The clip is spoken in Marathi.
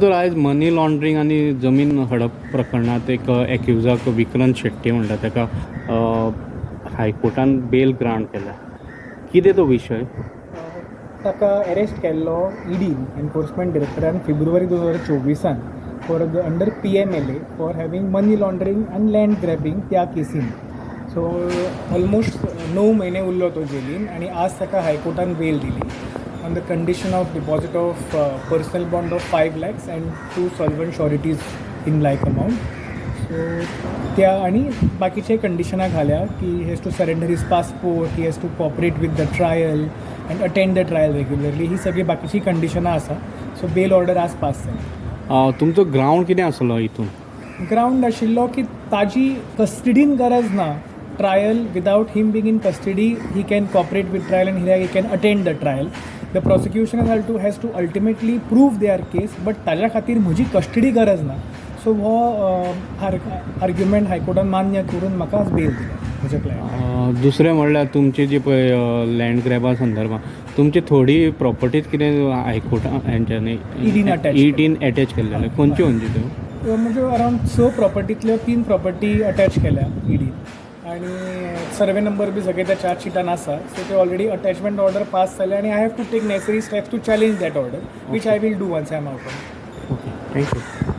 तर आज मनी लॉन्ड्रिंग आणि जमीन हडप प्रकरणात एक एक्युजाक विक्रांत शेट्टी म्हणटा ताका हायकोर्टान बेल ग्रांट केल्या. कितें तो विशय? ताका अरेस्ट केल्लो ईडीन एनफोर्समेंट डिरेक्टरान फेब्रुवारी 2024 for under PMLA for having money laundering आनी लँड ग्रॅबिंग त्या केसीन. सो ऑलमोस्ट 9 महिने उरलो तो जेलीन आनी आज ताका हायकोर्टान बेल दिली on the condition of deposit of personal bond of 5 lakhs and 2 solvent sureties in like amount. So त्या आणि बाकीचे कंडिशनां घाल्या की he has to surrender his passport, he has to cooperate with the trial and attend the trial regularly. ही सगळी बाकीची कंडिशनां आसा. सो बेल ऑर्डर आज पास जाली. तुमचो ग्रावंड कितें आसलो हितून? ग्रावंड आशिल्लो की ताजी कस्टडीन गरज ना. Trial without him being in custody he can cooperate with trial and he can attend the trial. The prosecution has to ultimately prove their case, but ताज्या खातीर म्हजी कस्टडी गरज ना. सो हो आर्ग्युमेंट हायकोर्टान मान्य करून म्हाका आज बेल दिल्या म्हज्या क्लायंटाक. दुसरें म्हणल्यार तुमची जी पळय लँड ग्रॅबा संदर्भात तुमची थोडी प्रॉपर्टीज कितें हायकोर्टान हेंच्यांनी ईडीन अटॅच केल्ले खंयच्यो त्यो? म्हणजे अरावंड 6 प्रॉपर्टींतल्यो 3 प्रॉपर्टी अटॅच केल्या ईडीन आणि सर्वे नंबर बी सगळे त्या चार्जशिटान आसा. सो ते ऑलरेडी अटॅचमेंट ऑर्डर पास जाले आणि I have to take necessary steps to challenge that order, which I will do once I am out. Okay, thank you.